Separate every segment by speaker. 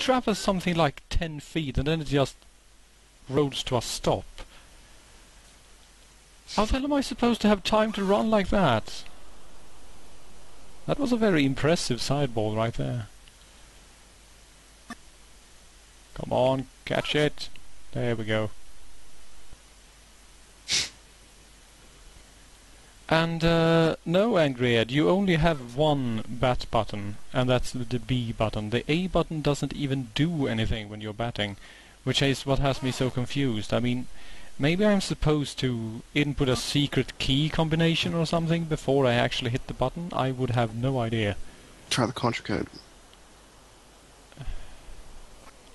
Speaker 1: travels something like 10 feet and then it just rolls to a stop. How the hell am I supposed to have time to run like that? That was a very impressive sideball right there. Come on, catch it. There we go. And no, Angry Ed, you only have one bat button, and that's the B button. The A button doesn't even do anything when you're batting, which is what has me so confused. I mean, maybe I'm supposed to input a secret key combination or something before I actually hit the button? I would have no idea.
Speaker 2: Try the contra code.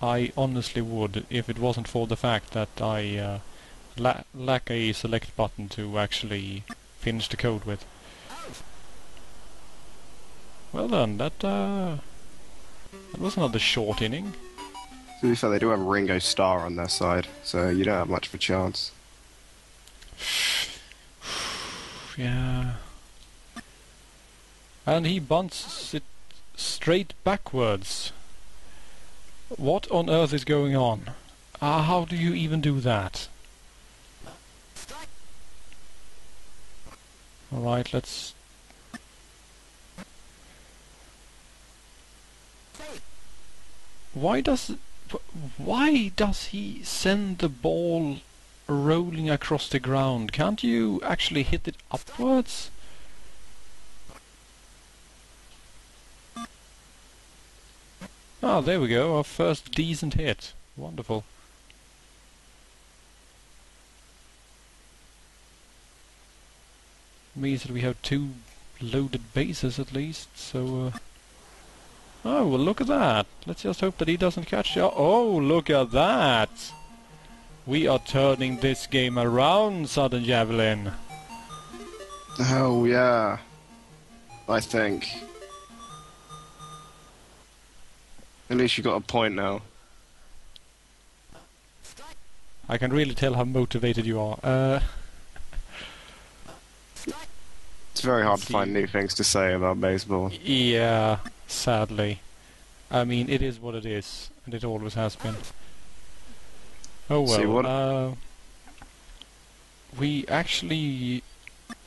Speaker 1: I honestly would, if it wasn't for the fact that I lack a select button to actually finish the code with. Well then, that was another short inning.
Speaker 2: To be fair, they do have Ringo Starr on their side, so you don't have much of a chance.
Speaker 1: Yeah. And he bunts it straight backwards. What on earth is going on? How do you even do that? Alright, let's... Why does he send the ball rolling across the ground? Can't you actually hit it upwards? Ah, there we go, our first decent hit. Wonderful. Means that we have 2 loaded bases at least, so... Oh, well look at that! Let's just hope that he doesn't catch it. Oh, look at that! We are turning this game around, Southern Javelin.
Speaker 2: Oh, yeah. I think. At least you got a point now.
Speaker 1: I can really tell how motivated you are.
Speaker 2: It's very hard to find new things to say about baseball.
Speaker 1: Yeah, sadly. I mean, it is what it is, and it always has been. Oh well, we actually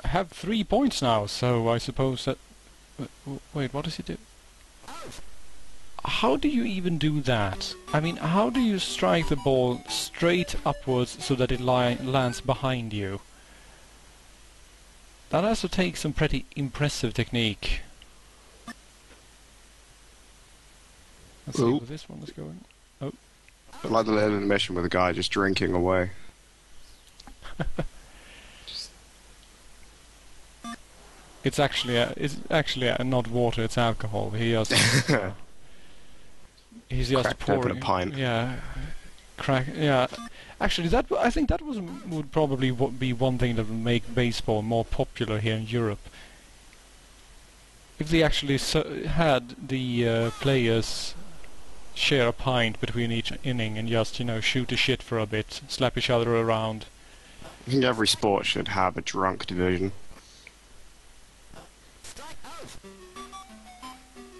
Speaker 1: have 3 points now, so I suppose that... Wait, what does he do? How do you even do that? I mean, how do you strike the ball straight upwards so that it lands behind you? That has to take some pretty impressive technique. Let's see where this one is going. Oh.
Speaker 2: I like the little animation with the guy just drinking away.
Speaker 1: It's actually not water, it's alcohol. He's just pouring
Speaker 2: a pint.
Speaker 1: Yeah, yeah. Actually, I think that would probably be one thing that would make baseball more popular here in Europe. If they actually had the players share a pint between each inning and just, you know, shoot the shit for a bit, slap each other around.
Speaker 2: I think every sport should have a drunk division.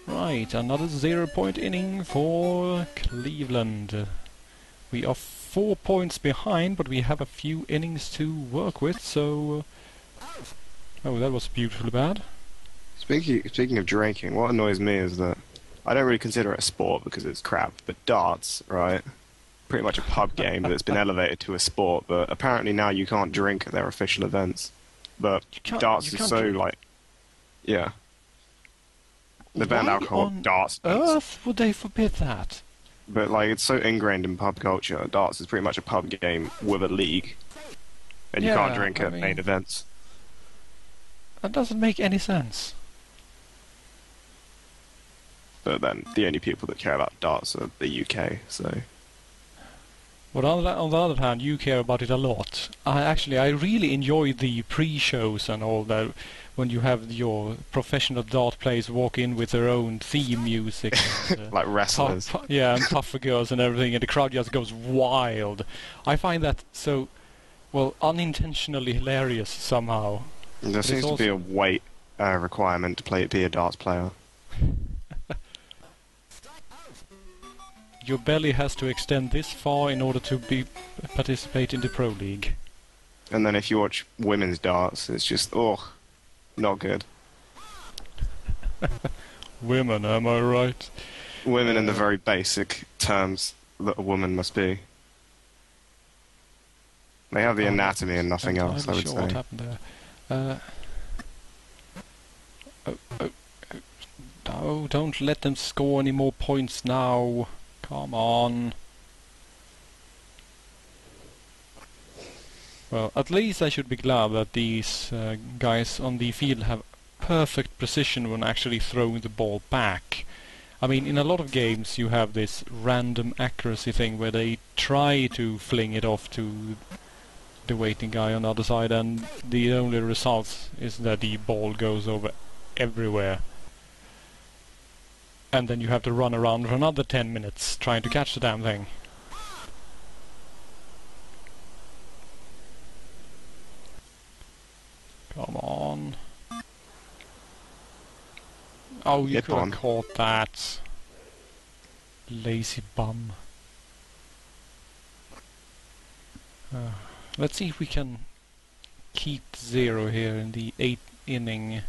Speaker 1: Right, another 0-point inning for Cleveland. We are 4 points behind, but we have a few innings to work with, so... Oh, that was beautifully bad.
Speaker 2: Speaking of drinking, what annoys me is that I don't really consider it a sport because it's crap, but darts, right? Pretty much a pub game that's been elevated to a sport, but apparently now you can't drink at their official events. But darts is so, like... Yeah. They banned alcohol at darts.
Speaker 1: Why on earth would they forbid that?
Speaker 2: But, like, it's so ingrained in pub culture. Darts is pretty much a pub game with a league. And you can't drink at main events.
Speaker 1: That doesn't make any sense.
Speaker 2: But then, the only people that care about darts are the UK, so...
Speaker 1: But on the other hand, you care about it a lot. I really enjoy the pre-shows and all that, when you have your professional dart players walk in with their own theme music. And,
Speaker 2: like wrestlers.
Speaker 1: Yeah, and puffer girls and everything, and the crowd just goes wild. I find that so, well, unintentionally hilarious somehow.
Speaker 2: There seems to be a weight requirement to be a darts player.
Speaker 1: Your belly has to extend this far in order to participate in the Pro League.
Speaker 2: And then if you watch women's darts, it's just, oh, not good.
Speaker 1: Women, am I right?
Speaker 2: Women in the very basic terms that a woman must be. They have the anatomy and nothing else, I would
Speaker 1: sure what
Speaker 2: say.
Speaker 1: happened there. No, don't let them score any more points now. Come on. Well, at least I should be glad that these guys on the field have perfect precision when actually throwing the ball back. I mean, in a lot of games you have this random accuracy thing where they try to fling it off to the waiting guy on the other side, and the only result is that the ball goes over everywhere. And then you have to run around for another 10 minutes trying to catch the damn thing. Come on. Oh, you could have caught that. Lazy bum. Let's see if we can keep 0 here in the 8th inning.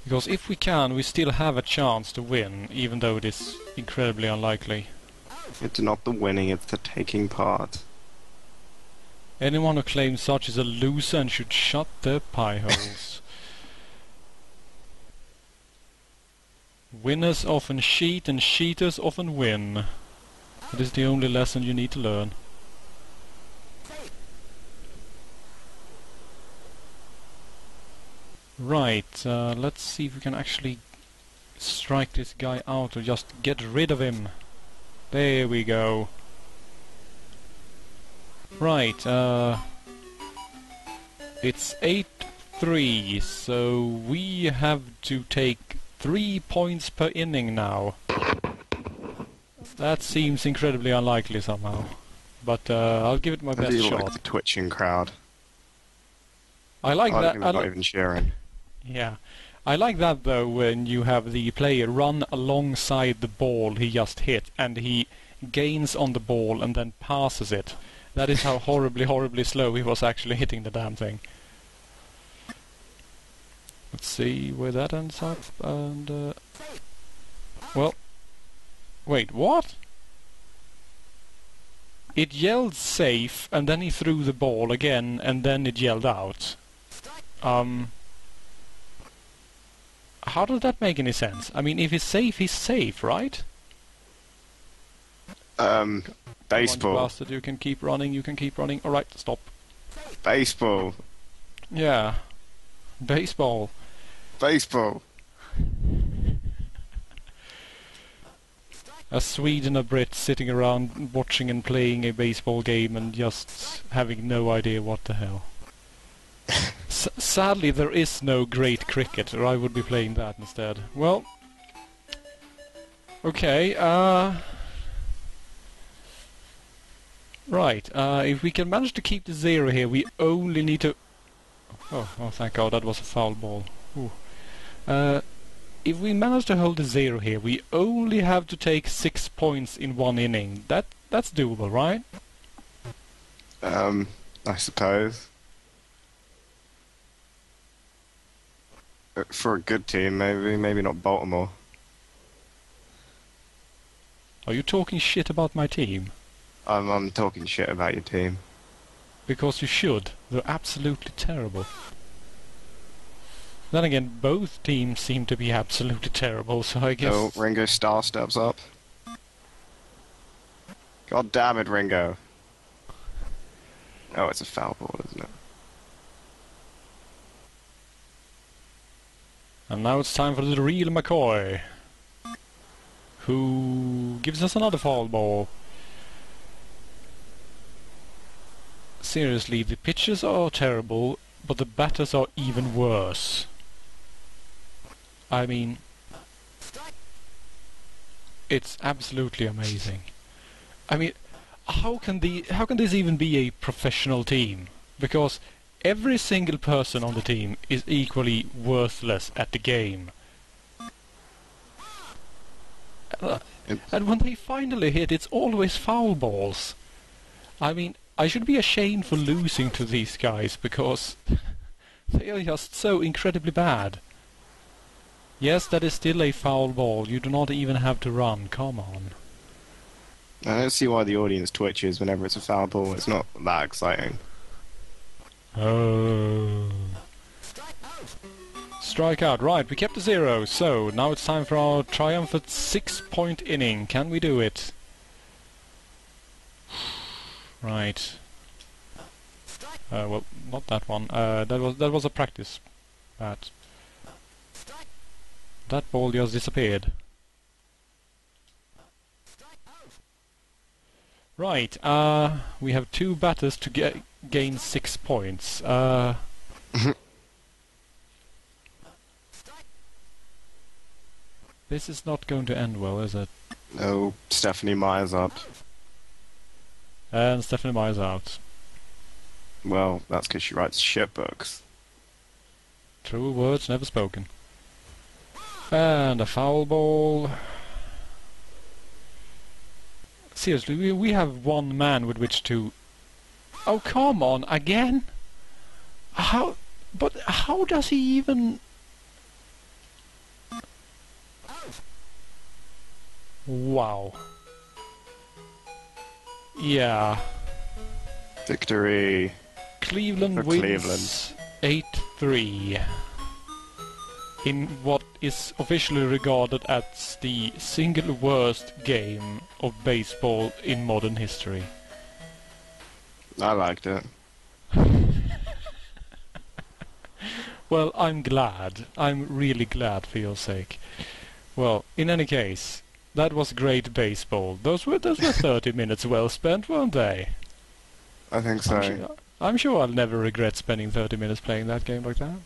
Speaker 1: Because if we can, we still have a chance to win, even though it is incredibly unlikely.
Speaker 2: It's not the winning, it's the taking part.
Speaker 1: Anyone who claims such is a loser and should shut their pie holes. Winners often cheat and cheaters often win. That is the only lesson you need to learn. Right, let's see if we can actually strike this guy out or just get rid of him. There we go. Right, it's 8-3, so we have to take 3 points per inning now. That seems incredibly unlikely somehow, but I'll give it my best shot.
Speaker 2: Like the twitching crowd.
Speaker 1: I like that.
Speaker 2: I'm not even cheering.
Speaker 1: Yeah, I like that though when you have the player run alongside the ball he just hit and he gains on the ball and then passes it. That is how horribly slow he was actually hitting the damn thing. Let's see where that ends up, and well, wait, what? It yelled safe, and then he threw the ball again, and then it yelled out. How does that make any sense? I mean, if he's safe, right?
Speaker 2: Baseball.
Speaker 1: Come on, bastard, you can keep running, Alright, stop.
Speaker 2: Baseball.
Speaker 1: Yeah. Baseball.
Speaker 2: Baseball.
Speaker 1: A Swede and a Brit sitting around watching and playing a baseball game and just having no idea what the hell. Sadly, there is no great cricket, or I would be playing that instead. Well, okay, right, if we can manage to keep the 0 here, we only need to... Oh, thank God, that was a foul ball. Ooh. If we manage to hold the 0 here, we only have to take 6 points in 1 inning. That's doable, right?
Speaker 2: I suppose. For a good team, maybe not Baltimore.
Speaker 1: Are you talking shit about my team?
Speaker 2: I'm talking shit about your team.
Speaker 1: Because you should. They're absolutely terrible. Then again, both teams seem to be absolutely terrible, so I guess...
Speaker 2: Oh, Ringo Starr steps up. God damn it, Ringo. Oh, it's a foul ball, isn't it?
Speaker 1: And now it's time for the real McCoy, who gives us another foul ball. Seriously, the pitchers are terrible, but the batters are even worse. I mean, it's absolutely amazing. I mean, how can this even be a professional team? Because every single person on the team is equally worthless at the game. And when they finally hit, it's always foul balls. I mean, I should be ashamed for losing to these guys, because they are just so incredibly bad. Yes, that is still a foul ball. You do not even have to run. Come on.
Speaker 2: I don't see why the audience twitches whenever it's a foul ball. It's not that exciting.
Speaker 1: Oh. Strike out. Right, we kept the 0. So, now it's time for our triumphant 6-point inning. Can we do it? Right. Well, not that one. That was a practice bat. That ball just disappeared. Right, we have 2 batters to gain 6 points. This is not going to end well, is it?
Speaker 2: No, Stephanie Meyer's up.
Speaker 1: And Stephanie Meyer's out.
Speaker 2: Well, that's because she writes shit books.
Speaker 1: True words never spoken. And a foul ball. Seriously, we have 1 man with which to... Oh, come on, again? How... But how does he even... Wow. Yeah.
Speaker 2: Victory.
Speaker 1: Cleveland
Speaker 2: For
Speaker 1: wins 8-3. In what is officially regarded as the single worst game of baseball in modern history.
Speaker 2: I liked it.
Speaker 1: Well, I'm glad. I'm really glad for your sake. Well, in any case, that was great baseball. Those were 30 minutes well spent, weren't they?
Speaker 2: I think so.
Speaker 1: I'm sure I'll never regret spending 30 minutes playing that game like that.